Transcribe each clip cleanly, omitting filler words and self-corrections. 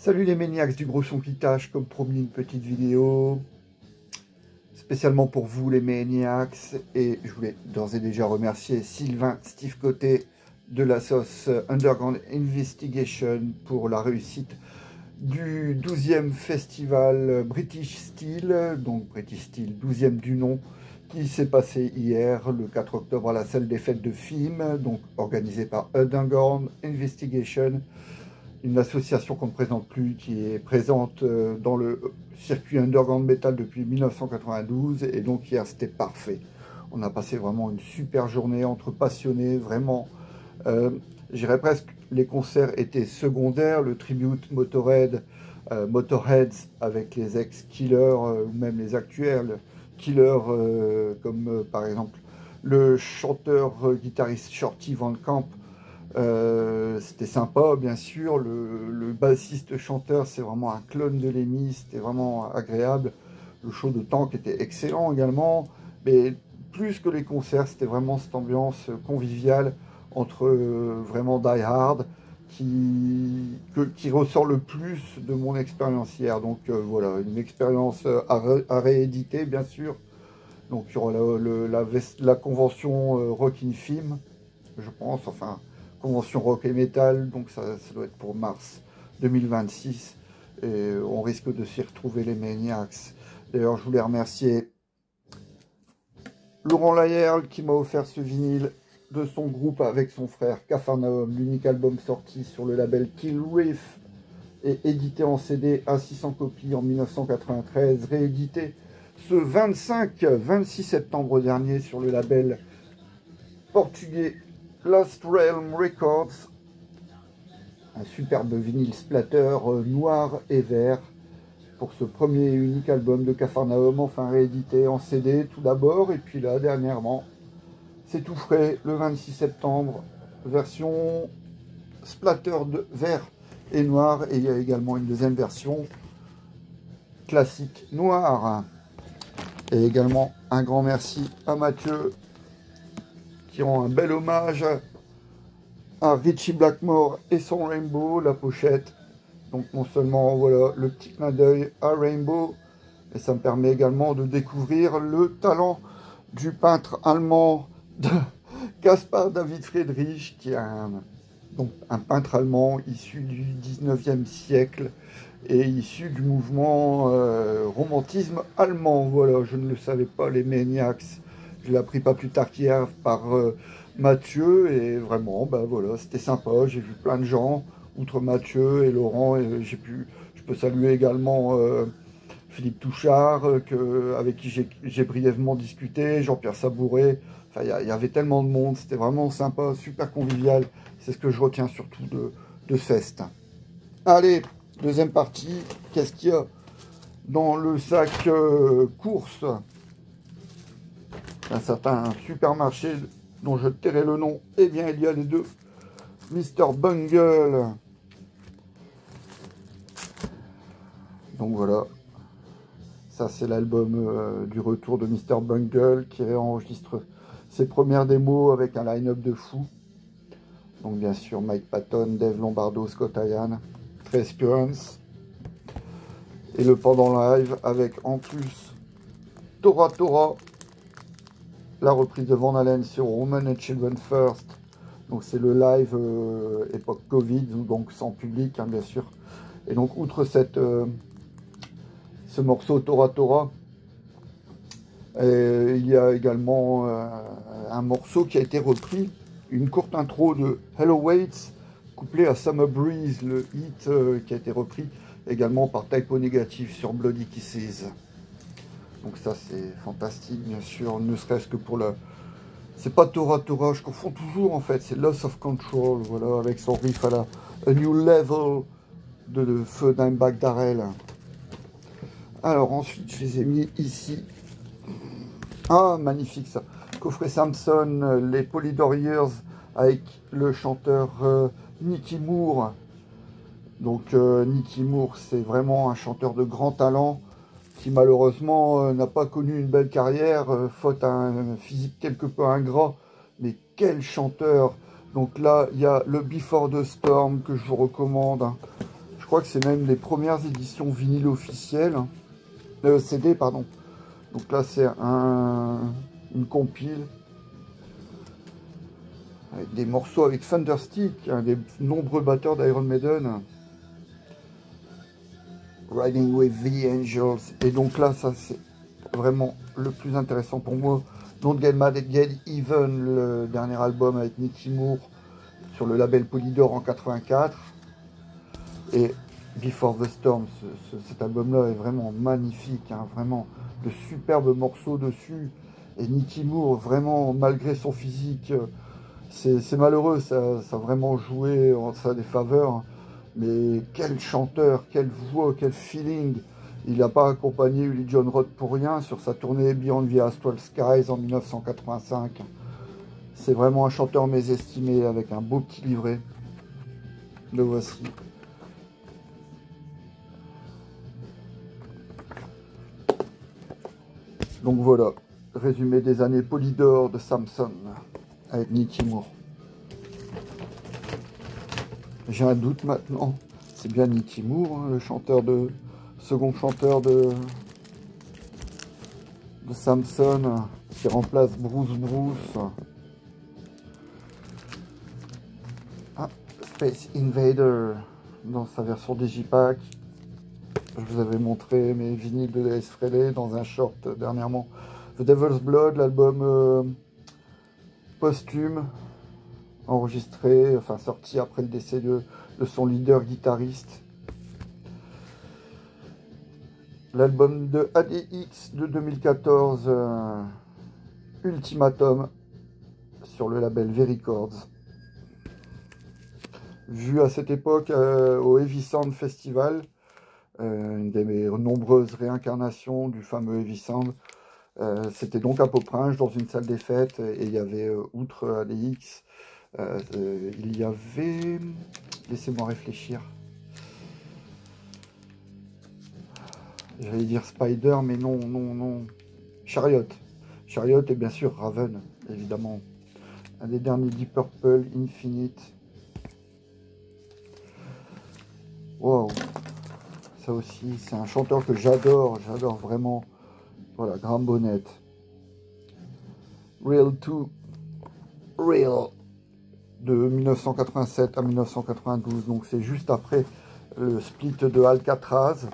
Salut les maniacs du gros son qui tâche, comme promis une petite vidéo spécialement pour vous les maniacs, et je voulais d'ores et déjà remercier Sylvain Steve Côté de la sauce Underground Investigation pour la réussite du 12e festival British Steel, donc British Steel 12e du nom, qui s'est passé hier le 4 octobre à la salle des fêtes de Film, donc organisé par Underground Investigation, une association qu'on ne présente plus, qui est présente dans le circuit underground metal depuis 1992, et donc hier c'était parfait. On a passé vraiment une super journée entre passionnés, vraiment. J'irais presque, les concerts étaient secondaires, le tribute Motorheads avec les ex-Killers ou même les actuels Killers, comme par exemple le chanteur-guitariste Shorty Van Camp. C'était sympa, bien sûr. Le bassiste-chanteur, c'est vraiment un clone de Lemmy, c'était vraiment agréable. Le show de Tank était excellent également, mais plus que les concerts, c'était vraiment cette ambiance conviviale entre vraiment Die Hard qui ressort le plus de mon expérience hier. Donc voilà, une expérience à rééditer, bien sûr. Donc il y aura la convention Rock in Film, je pense, enfin convention rock et metal, donc ça doit être pour mars 2026, et on risque de s'y retrouver les maniacs. D'ailleurs, je voulais remercier Laurent Layerle qui m'a offert ce vinyle de son groupe avec son frère Capharnaüm, l'unique album sorti sur le label Kill Reef et édité en CD à 600 copies en 1993, réédité ce 26 septembre dernier sur le label portugais Lost Realm Records, un superbe vinyle splatter noir et vert pour ce premier et unique album de Capharnaüm, enfin réédité en CD tout d'abord, et puis là dernièrement, c'est tout frais, le 26 septembre, version splatter de vert et noir, et il y a également une deuxième version classique noire. Et également un grand merci à Mathieu qui rend un bel hommage à Richie Blackmore et son Rainbow, la pochette. Donc non seulement voilà le petit clin d'œil à Rainbow, mais ça me permet également de découvrir le talent du peintre allemand Caspar David Friedrich, qui est un peintre allemand issu du 19e siècle et issu du mouvement romantisme allemand. Voilà, je ne le savais pas, les maniacs. Je l'ai appris pas plus tard qu'hier par Mathieu, et vraiment, bah voilà, c'était sympa. J'ai vu plein de gens, outre Mathieu et Laurent, et je peux saluer également Philippe Touchard, avec qui j'ai brièvement discuté, Jean-Pierre Sabouret. Enfin, il y avait tellement de monde, c'était vraiment sympa, super convivial. C'est ce que je retiens surtout de ce fest. Allez, deuxième partie, qu'est-ce qu'il y a dans le sac course? Un certain supermarché dont je tairai le nom. Eh bien, il y a les deux Mr. Bungle. Donc voilà, ça c'est l'album du retour de Mr. Bungle qui enregistre ses premières démos avec un line-up de fou. Donc bien sûr Mike Patton, Dave Lombardo, Scott Ian, Trey Spurance. Et le pendant live avec en plus Tora Tora, la reprise de Van Halen sur Women and Children First. Donc c'est le live époque Covid, donc sans public, hein, bien sûr. Et donc outre ce morceau Tora Tora, il y a également un morceau qui a été repris, une courte intro de Hello Waits, couplée à Summer Breeze, le hit qui a été repris également par Type O Negative sur Bloody Kisses. Donc ça c'est fantastique, bien sûr, ne serait-ce que pour la... C'est pas Tora Tora, je confonds toujours en fait, c'est Loss of Control, voilà, avec son riff à la A New Level de Feu Dimebag Darrell. Alors ensuite je les ai mis ici. Ah, magnifique ça. Coffret Samson, les Polydoriers avec le chanteur Nicky Moore. Donc Nicky Moore, c'est vraiment un chanteur de grand talent qui malheureusement n'a pas connu une belle carrière, faute à un physique quelque peu ingrat. Mais quel chanteur! Donc là, il y a le Before the Storm que je vous recommande. Je crois que c'est même les premières éditions vinyle officielles. CD, pardon. Donc là, c'est une compile avec des morceaux avec Thunderstick, un des nombreux batteurs d'Iron Maiden. Riding with the Angels. Et donc là, ça c'est vraiment le plus intéressant pour moi. Don't Get Mad and Get Even, le dernier album avec Nicky Moore sur le label Polydor en 84. Et Before the Storm, cet album-là est vraiment magnifique, hein, vraiment de superbes morceaux dessus. Et Nicky Moore, vraiment, malgré son physique, c'est malheureux, ça a vraiment joué en sa défaveur. Mais quel chanteur, quelle voix, quel feeling. Il n'a pas accompagné Uli John Roth pour rien sur sa tournée Beyond the Astral Skies en 1985. C'est vraiment un chanteur mésestimé avec un beau petit livret. Le voici. Donc voilà, résumé des années Polydor de Samson avec Nicky Moore. J'ai un doute maintenant, c'est bien Nicky Moore, hein, le second chanteur de Samson, qui remplace Bruce. Ah, Space Invader dans sa version Digipack. Je vous avais montré mes vinyles de Ace Frehley dans un short dernièrement. The Devil's Blood, l'album posthume, enregistré, enfin sorti après le décès de son leader guitariste. L'album de ADX de 2014, Ultimatum, sur le label V-Records. Vu à cette époque au Heavy Sound Festival, une des nombreuses réincarnations du fameux Heavy Sound. C'était donc à Popringe, dans une salle des fêtes, et il y avait, outre ADX, il y avait... Laissez-moi réfléchir. J'allais dire Spider, mais non. Chariot. Chariot et bien sûr Raven, évidemment. Un des derniers Deep Purple, Infinite. Wow. Ça aussi, c'est un chanteur que j'adore vraiment. Voilà, Graham Bonnet. Real 2, Real, de 1987 à 1992, donc c'est juste après le split de Alcatraz.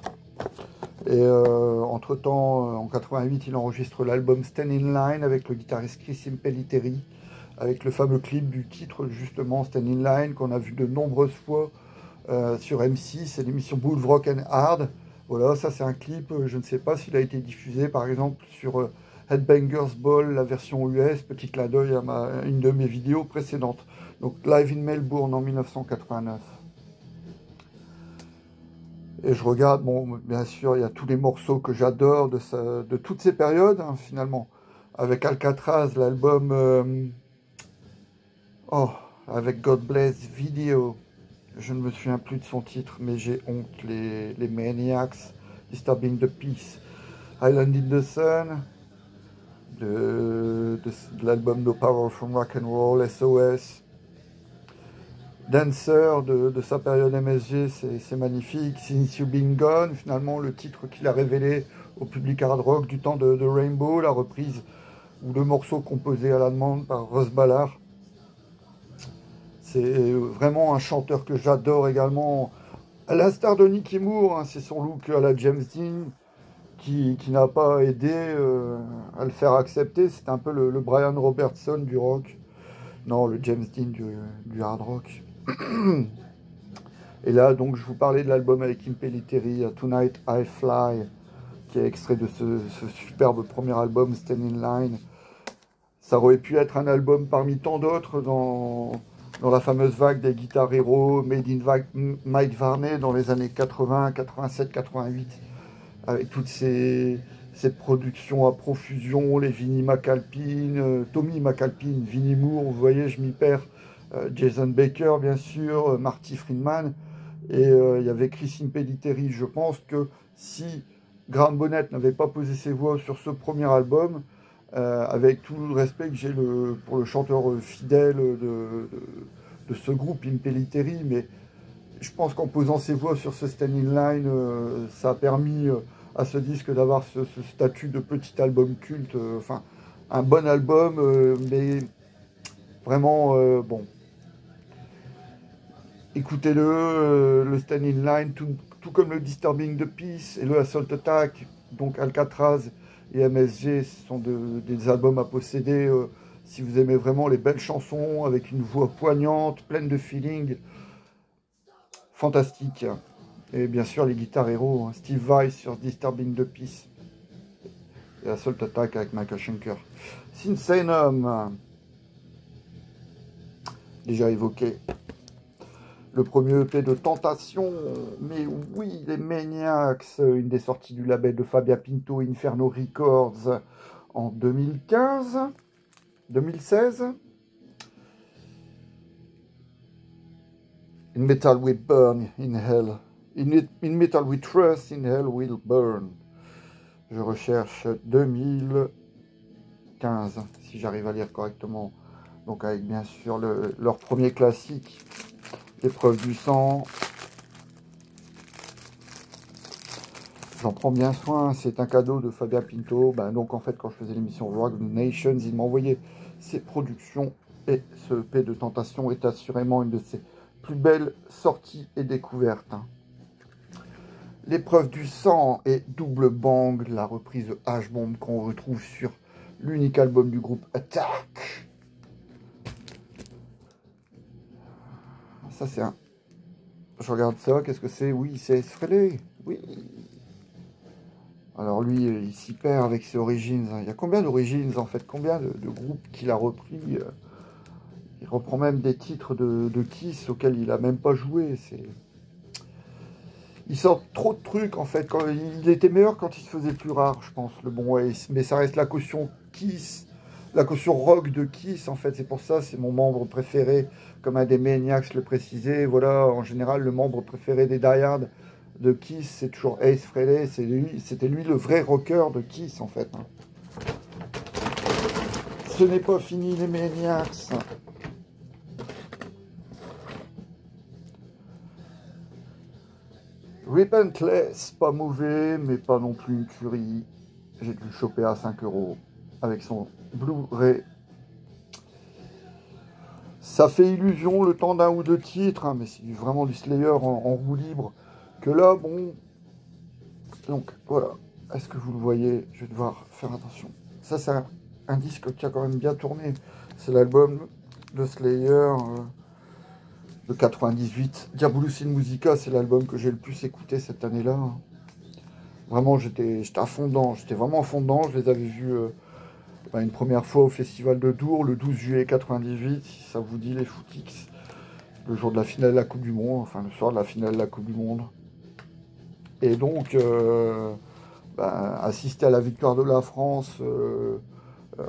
Et entre temps, en 88, il enregistre l'album Stand in Line avec le guitariste Chris Impellitteri, avec le fameux clip du titre justement Stand in Line qu'on a vu de nombreuses fois sur M6, c'est l'émission Bull Rock and Hard. Voilà, ça c'est un clip, je ne sais pas s'il a été diffusé par exemple sur Headbangers Ball, la version US, petit clin d'œil à une de mes vidéos précédentes. Donc Live in Melbourne en 1989. Et je regarde, bon, bien sûr, il y a tous les morceaux que j'adore de toutes ces périodes, hein, finalement. Avec Alcatraz, l'album, avec God Bless Video. Je ne me souviens plus de son titre, mais j'ai honte. Les Maniacs, Disturbing the Peace. Island in the Sun, de l'album No Power from Rock and Roll, SOS. Dancer, de sa période MSG, c'est magnifique. Since You Been Gone, finalement, le titre qu'il a révélé au public hard rock du temps de Rainbow, la reprise ou le morceau composé à la demande par Russ Ballard. C'est vraiment un chanteur que j'adore également. À l'instar de Nicky Moore, hein, c'est son look à la James Dean qui n'a pas aidé à le faire accepter. C'est un peu le Brian Robertson du rock. Non, le James Dean du hard rock. Et là, donc, je vous parlais de l'album avec Impellitteri, Tonight I Fly, qui est extrait de ce superbe premier album, Stand in Line. Ça aurait pu être un album parmi tant d'autres dans la fameuse vague des Guitar Hero, Made in Mike Varney dans les années 80, 87, 88, avec toutes ces productions à profusion, les Vinnie McAlpine, Tommy McAlpine, Vinnie Moore, vous voyez, je m'y perds, Jason Baker, bien sûr, Marty Friedman, et il y avait Chris Impellitteri. Je pense que si Graham Bonnet n'avait pas posé ses voix sur ce premier album, avec tout le respect que j'ai pour le chanteur fidèle de ce groupe Impellitteri, mais je pense qu'en posant ses voix sur ce Stand in Line, ça a permis à ce disque d'avoir ce statut de petit album culte. Enfin, un bon album, mais vraiment, bon. Écoutez-le, le Stand in Line, tout comme le Disturbing the Peace et le Assault Attack, donc Alcatraz et MSG, ce sont des albums à posséder si vous aimez vraiment les belles chansons avec une voix poignante, pleine de feeling, fantastique. Et bien sûr les guitares héros, hein. Steve Vai sur Disturbing the Peace et Assault Attack avec Michael Schenker. Synsanum, déjà évoqué. Le premier EP de Tentation, mais oui, les Maniacs, une des sorties du label de Fabia Pinto, Inferno Records, en 2015, 2016. In Metal We Burn, in Hell. In Metal We Trust, in Hell Will Burn. Je recherche 2015, si j'arrive à lire correctement. Donc avec bien sûr leur premier classique, L'épreuve du sang. J'en prends bien soin, c'est un cadeau de Fabien Pinto. Ben, donc en fait, quand je faisais l'émission Rock Nations, il m'envoyait ses productions. Et ce EP de Tentation est assurément une de ses plus belles sorties et découvertes. L'épreuve du sang et Double Bang, la reprise de H-Bomb qu'on retrouve sur l'unique album du groupe Attack. Ça c'est un... Je regarde ça, qu'est-ce que c'est? Oui, c'est Ace Frehley. Oui. Alors lui, il s'y perd avec ses Origins. Il y a combien d'Origins en fait? Combien de groupes qu'il a repris? Il reprend même des titres de Kiss auxquels il n'a même pas joué. Il sort trop de trucs en fait. Il était meilleur quand il se faisait plus rare, je pense, le bon Ace. Mais ça reste la caution Kiss, la caution rock de Kiss en fait. C'est pour ça, c'est mon membre préféré, comme un des Maniacs le précisait. Voilà, en général, le membre préféré des Die Hard de Kiss, c'est toujours Ace Frehley. C'était lui le vrai rocker de Kiss en fait. Ce n'est pas fini les Maniacs. Repentless, pas mauvais, mais pas non plus une tuerie. J'ai dû le choper à 5 € avec son Blu-ray. Ça fait illusion le temps d'un ou deux titres, hein, mais c'est vraiment du Slayer en roue libre. Que là, bon... Donc, voilà. Est-ce que vous le voyez? Je vais devoir faire attention. Ça, c'est un disque qui a quand même bien tourné. C'est l'album de Slayer... de 98. Diabolus in Musica, c'est l'album que j'ai le plus écouté cette année-là. Vraiment, j'étais à fond dedans. J'étais vraiment à fond dedans. Je les avais vus une première fois au Festival de Dour, le 12 juillet 98, si ça vous dit, les Footix. Le jour de la finale de la Coupe du Monde, enfin le soir de la finale de la Coupe du Monde. Et donc, assister à la victoire de la France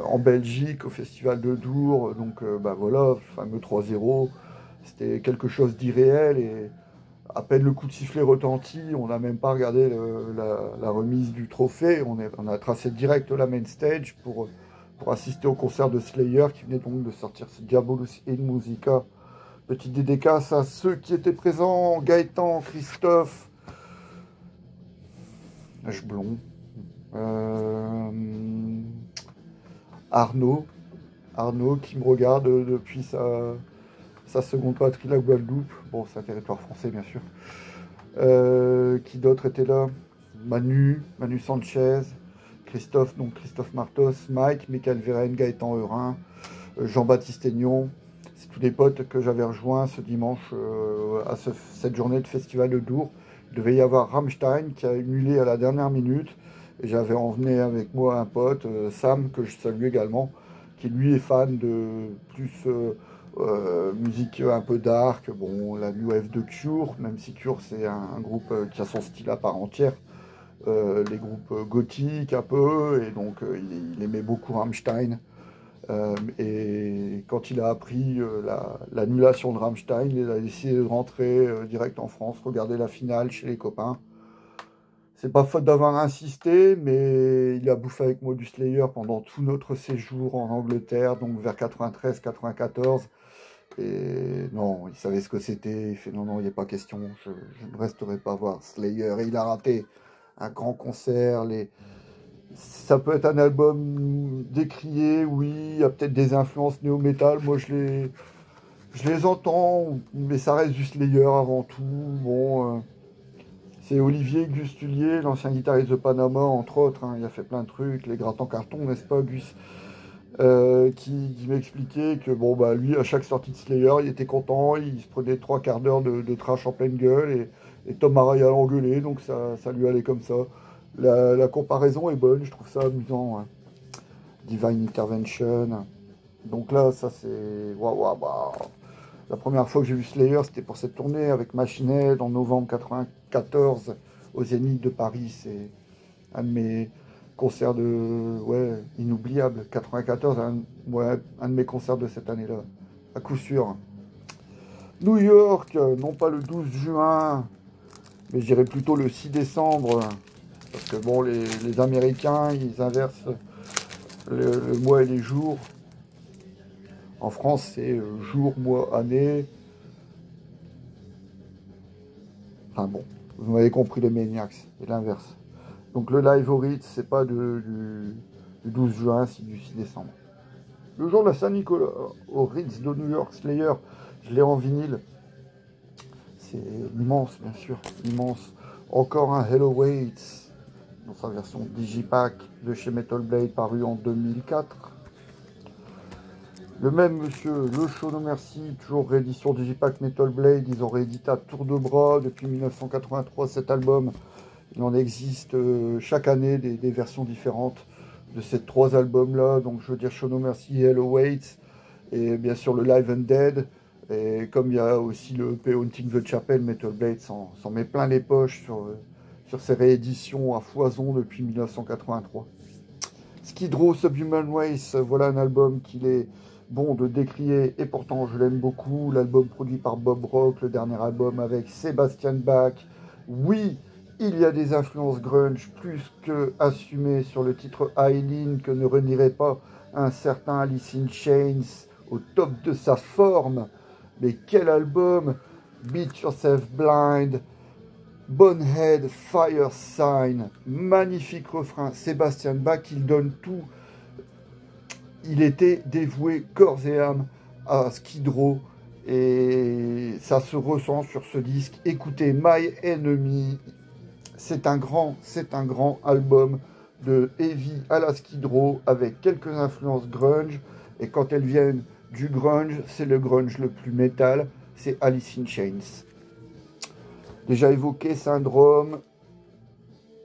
en Belgique, au Festival de Dour. Donc, voilà, fameux 3-0. C'était quelque chose d'irréel et à peine le coup de sifflet retentit, on n'a même pas regardé la remise du trophée. On a tracé direct la main stage pour assister au concert de Slayer qui venait donc de sortir ce Diabolus in Musica. Petite dédicace à ceux qui étaient présents, Gaëtan, Christophe, Blond, Arnaud qui me regarde depuis sa seconde patrie, la Guadeloupe. Bon, c'est un territoire français, bien sûr. Qui d'autre était là? Manu Sanchez, Christophe Martos, Mike, Michael Veren, Gaëtan Eurin, Jean-Baptiste Aignon. C'est tous des potes que j'avais rejoints ce dimanche à cette journée de festival de Dour. Il devait y avoir Rammstein qui a annulé à la dernière minute. Et j'avais emmené avec moi un pote, Sam, que je salue également, qui lui est fan de plus musique un peu dark, bon, la new wave de Cure, même si Cure c'est un groupe qui a son style à part entière, les groupes gothiques un peu, et donc il aimait beaucoup Rammstein. Et quand il a appris l'annulation de Rammstein, il a décidé de rentrer direct en France, regarder la finale chez les copains. C'est pas faute d'avoir insisté, mais il a bouffé avec moi du Slayer pendant tout notre séjour en Angleterre, donc vers 93-94. Et non, il savait ce que c'était. Il fait non, non, il n'y a pas question. Je ne resterai pas voir Slayer. Et il a raté un grand concert. Ça peut être un album décrié, oui. Il y a peut-être des influences néo-metal. Moi, je les entends, mais ça reste du Slayer avant tout. Bon, c'est Olivier Gustulier, l'ancien guitariste de Panama, entre autres. Hein. Il a fait plein de trucs. Les grattes en carton, n'est-ce pas, Gus? Qui m'expliquait que bon bah lui à chaque sortie de Slayer il était content, il se prenait 3/4 d'heure de trash en pleine gueule et Tom Araya l'engueulait, donc ça lui allait comme ça. La comparaison est bonne, je trouve ça amusant. Hein. Divine Intervention. Donc là ça c'est. Waouh, waouh, waouh. La première fois que j'ai vu Slayer c'était pour cette tournée avec Machine Head en novembre 94 au Zénith de Paris. C'est un de mes concerts inoubliables. 94, un de mes concerts de cette année-là, à coup sûr. New York, non pas le 12 juin, mais je dirais plutôt le 6 décembre, parce que bon, les Américains, ils inversent le mois et les jours. En France, c'est jour, mois, année. Enfin bon, vous m'avez compris les Maniacs, c'est l'inverse. Donc le live au Ritz, c'est pas du 12 juin, c'est du 6 décembre. Le jour de la Saint-Nicolas, au Ritz de New York, Slayer, je l'ai en vinyle. C'est immense, bien sûr, immense. Encore un Hello Waits, dans sa version Digipack de chez Metal Blade, paru en 2004. Le même monsieur, le Show No Mercy, toujours réédition Digipack Metal Blade. Ils ont réédité à tour de bras depuis 1983 cet album. Il en existe chaque année des versions différentes de ces 3 albums-là. Donc je veux dire Show No Mercy, Hello Waits, et bien sûr le Live and Dead. Et comme il y a aussi le EP Haunting the Chapel, Metal Blade s'en met plein les poches sur ces rééditions à foison depuis 1983. Skid Row Subhuman Race, voilà un album qu'il est bon de décrier, et pourtant je l'aime beaucoup. L'album produit par Bob Rock, le dernier album avec Sebastian Bach. Oui, il y a des influences grunge plus que assumées sur le titre Eileen, que ne renierait pas un certain Alice in Chains au top de sa forme. Mais quel album! Beat Yourself Blind, Bonehead, Fire Sign, magnifique refrain. Sebastian Bach, il donne tout. Il était dévoué corps et âme à Skid Row et ça se ressent sur ce disque. Écoutez My Enemy, c'est un grand album de heavy à la Skid Row avec quelques influences grunge, et quand elles viennent du grunge, c'est le grunge le plus métal, c'est Alice in Chains. Déjà évoqué Syndrome,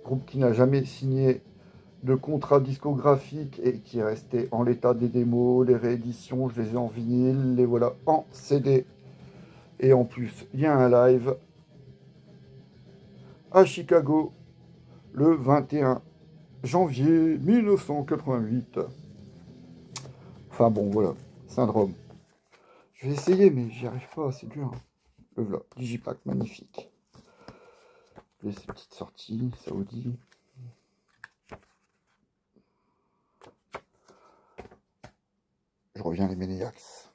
groupe qui n'a jamais signé de contrat discographique et qui est resté en l'état des démos. Les rééditions, je les ai en vinyle, les voilà en CD. Et en plus, il y a un live à Chicago le 21 janvier 1988. Enfin bon, voilà, Syndrome. Je vais essayer, mais j'y arrive pas, c'est dur. Le voilà, Digipack, magnifique. Et ces petites sorties, Saoudi. Je reviens les Maniacs.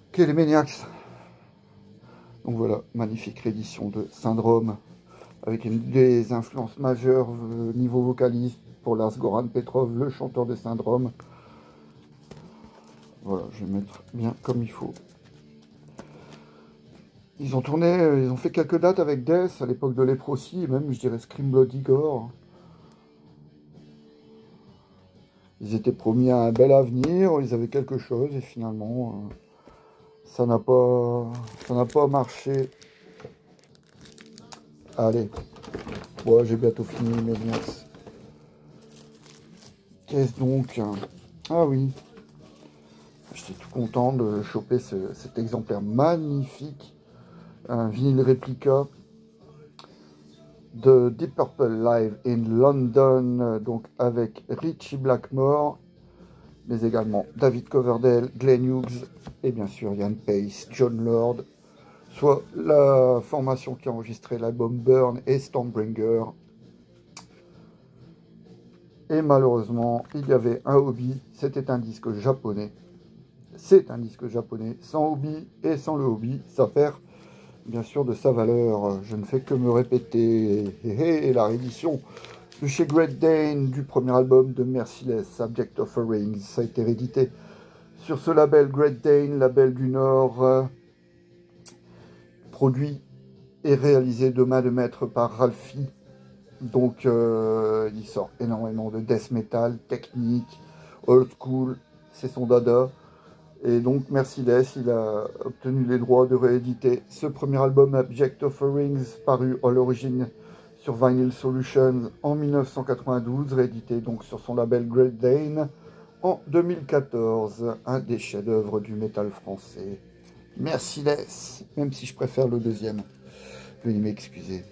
Ok, les Maniacs. Donc voilà, magnifique réédition de Syndrome, avec des influences majeures niveau vocaliste pour Lars Goran Petrov, le chanteur de Syndrome. Voilà, je vais mettre bien comme il faut. Ils ont tourné, ils ont fait quelques dates avec Death à l'époque de Leprosy, et même, je dirais, Scream Bloody Gore. Ils étaient promis à un bel avenir, ils avaient quelque chose, et finalement, ça n'a pas marché. Allez, bon, j'ai bientôt fini mes liens. Qu'est-ce donc? Ah oui, j'étais tout content de choper cet exemplaire magnifique, un vinyle réplica de Deep Purple Live in London, donc avec Richie Blackmore, mais également David Coverdale, Glenn Hughes et bien sûr Ian Pace, John Lord, soit la formation qui a enregistré l'album Burn et Stormbringer. Et malheureusement, il y avait un hobby, c'était un disque japonais. c'est un disque japonais, sans hobby et sans le hobby, ça perd bien sûr de sa valeur. Je ne fais que me répéter. Et la réédition de chez Great Dane du premier album de Merciless, Subject Offerings, ça a été réédité sur ce label Great Dane, label du Nord, produit et réalisé de main de maître par Ralphie. Donc il sort énormément de death metal, technique, old school, c'est son dada. Et donc Merciless, il a obtenu les droits de rééditer ce premier album Abject Offerings, paru à l'origine sur Vinyl Solutions en 1992, réédité donc sur son label Great Dane en 2014. Un des chefs-d'œuvre du métal français. Merciless, même si je préfère le deuxième. Veuillez m'excuser.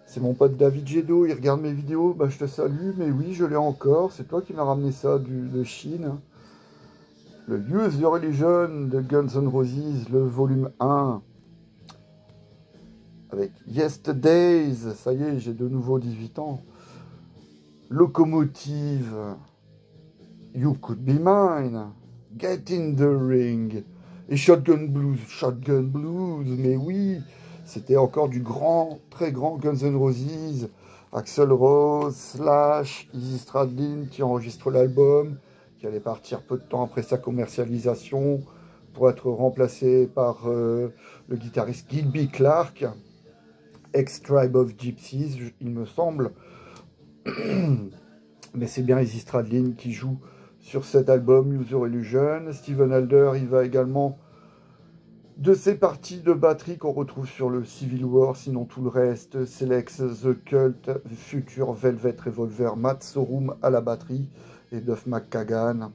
C'est mon pote David Gedo, il regarde mes vidéos, bah je te salue, mais oui, je l'ai encore. C'est toi qui m'as ramené ça de Chine. Le Use Your Religion de Guns N' Roses, le volume 1. Avec Yesterdays, ça y est, j'ai de nouveau 18 ans. Locomotive, You Could Be Mine, Get in the Ring. Et Shotgun Blues, mais oui, c'était encore du grand, très grand Guns N' Roses. Axl Rose, Slash, Izzy Stradlin qui enregistre l'album, qui allait partir peu de temps après sa commercialisation pour être remplacé par le guitariste Gilby Clarke, ex-Tribe of Gypsies, il me semble. Mais c'est bien Izzy Stradlin qui joue sur cet album, Use Your Illusion. Steven Adler, il va également de ces parties de batterie qu'on retrouve sur le Civil War, sinon tout le reste, Selex, The Cult, Future, Velvet Revolver, Matt Sorum à la batterie, et Duff McKagan,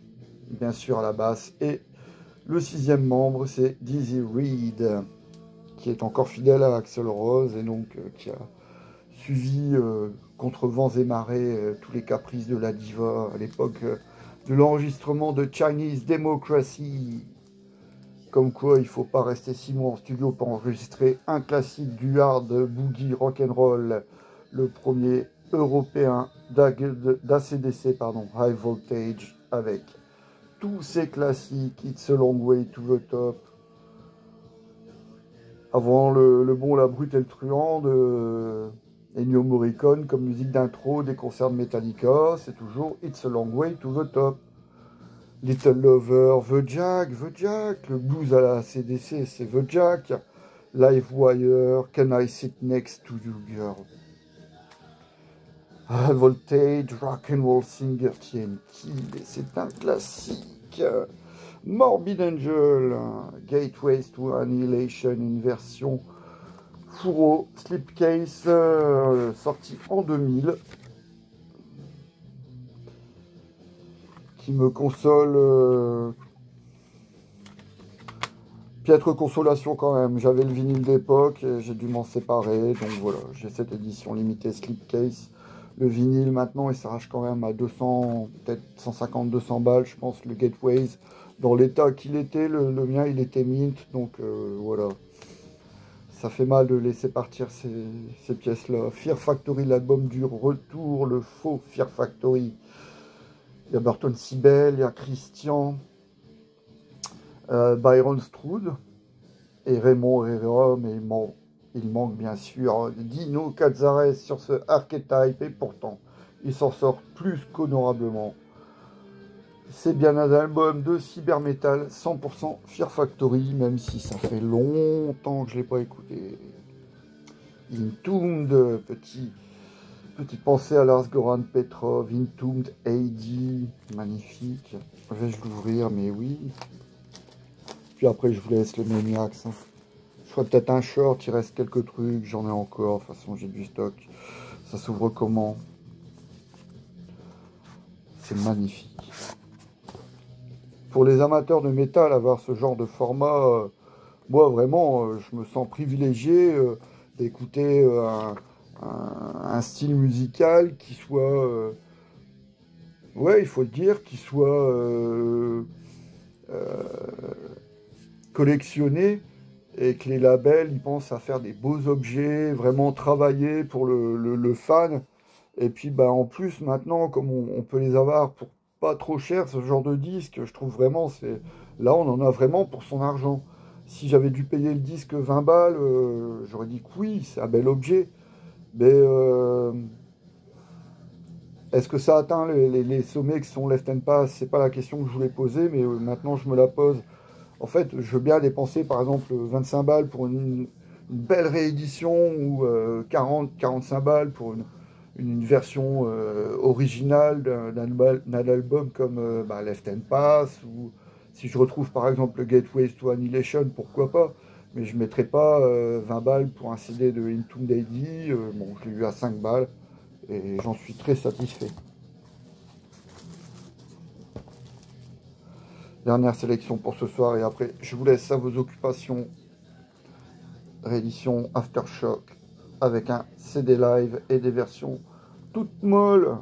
bien sûr à la basse. Et le sixième membre, c'est Dizzy Reed, qui est encore fidèle à Axl Rose, et donc qui a suivi contre vents et marées tous les caprices de la diva à l'époque de l'enregistrement de Chinese Democracy. Comme quoi, il ne faut pas rester 6 mois en studio pour enregistrer un classique du hard boogie rock'n'roll, le premier européen d'ACDC, High Voltage, avec tous ses classiques, It's a Long Way to the Top, avant le bon, la brute et le truand de Ennio Morricone comme musique d'intro des concerts de Metallica, c'est toujours It's a Long Way to the Top. Little Lover, The Jack, le blues à la CDC, c'est The Jack, Live Wire, Can I Sit Next to You Girl, High Voltage, Rock and Roll Singer TNT, c'est un classique. Morbid Angel, Gateways to Annihilation, une version fourreau, Slipcase, sorti en 2000. Qui me console, piètre consolation quand même. J'avais le vinyle d'époque, j'ai dû m'en séparer, donc voilà, j'ai cette édition limitée Slipcase. Le vinyle maintenant, il s'arrache quand même à 200, peut-être 150-200 balles, je pense, le Gateways. Dans l'état qu'il était, le mien, il était mint, donc voilà. Ça fait mal de laisser partir ces pièces-là. Fear Factory, l'album du retour, le faux Fear Factory. Il y a Burton Sibel, il y a Christian, Byron Stroud et Raymond Herrera, mais il manque bien sûr Dino Cazares sur ce Archetype, et pourtant il s'en sort plus qu'honorablement. C'est bien un album de cyber metal 100% Fear Factory, même si ça fait longtemps que je ne l'ai pas écouté. Entombed, petite pensée à Lars Goran Petrov, Entombed AD, magnifique. Vais-je l'ouvrir? Mais oui. Puis après, je vous laisse le Maniacs. Je ferai peut-être un short, il reste quelques trucs, j'en ai encore. De toute façon, j'ai du stock. Ça s'ouvre comment? C'est magnifique. Pour les amateurs de métal, avoir ce genre de format, moi, vraiment, je me sens privilégié d'écouter un style musical qui soit, ouais, il faut le dire, qui soit collectionné, et que les labels, ils pensent à faire des beaux objets, vraiment travailler pour le fan. Et puis, bah, en plus, maintenant, comme on peut les avoir pour pas trop cher ce genre de disque. Je trouve vraiment, c'est là on en a vraiment pour son argent. Si j'avais dû payer le disque 20 balles, j'aurais dit que oui, c'est un bel objet. Mais est-ce que ça atteint les sommets qui sont Left and Pass? C'est pas la question que je voulais poser, mais maintenant je me la pose. En fait, je veux bien dépenser par exemple 25 balles pour une belle réédition ou 40-45 balles pour une version originale d'un album comme Left and Pass, ou si je retrouve par exemple le Gateways to Annihilation, pourquoi pas, mais je ne mettrai pas 20 balles pour un CD de Entombed AD. Bon, je l'ai eu à 5 balles et j'en suis très satisfait. Dernière sélection pour ce soir et après je vous laisse à vos occupations. Réédition Aftershock avec un CD live et des versions toutes molles.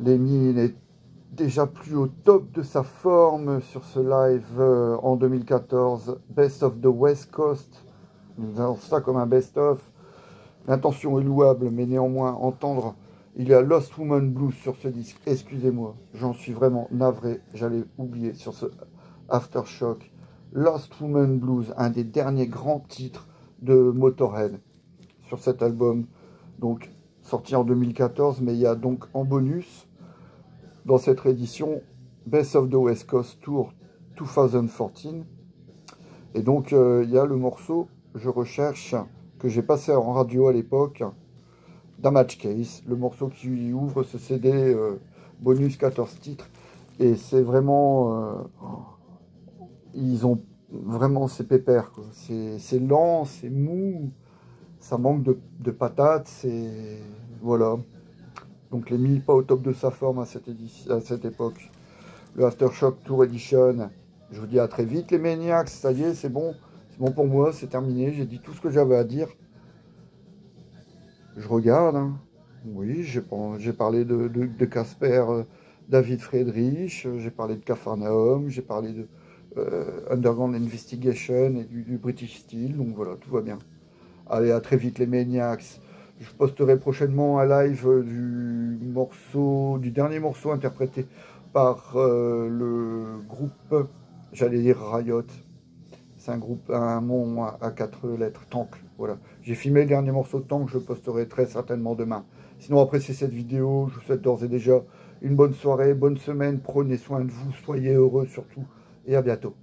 Lemmy n'est déjà plus au top de sa forme sur ce live en 2014. Best of the West Coast. Nous avons ça comme un best-of. L'intention est louable, mais néanmoins entendre il y a Lost Woman Blues sur ce disque. Excusez-moi, j'en suis vraiment navré. J'allais oublier sur ce Aftershock. Lost Woman Blues, un des derniers grands titres de Motorhead sur cet album, donc sorti en 2014, mais il y a donc en bonus dans cette réédition Best of the West Coast Tour 2014, et donc il y a le morceau Je recherche que j'ai passé en radio à l'époque, Damage Case, le morceau qui ouvre ce CD bonus 14 titres, et c'est vraiment ils ont vraiment, c'est pépère, c'est lent, c'est mou, ça manque de patates, c'est voilà. Donc Lemmy pas au top de sa forme à cette époque. Le Aftershock Tour Edition, je vous dis à très vite les Maniacs, ça y est, c'est bon pour moi, c'est terminé, j'ai dit tout ce que j'avais à dire. Je regarde, hein. Oui, j'ai parlé de Casper, David Friedrich, j'ai parlé de Capharnaüm, j'ai parlé de Underground Investigation et du British Steel, donc voilà, tout va bien. Allez, à très vite les Maniacs. Je posterai prochainement un live du dernier morceau interprété par le groupe, j'allais dire Riot. C'est un groupe, un nom à 4 lettres, Tank. Voilà. J'ai filmé le dernier morceau de Tank, je le posterai très certainement demain. Sinon, appréciez cette vidéo. Je vous souhaite d'ores et déjà une bonne soirée, bonne semaine. Prenez soin de vous, soyez heureux surtout. Et à bientôt.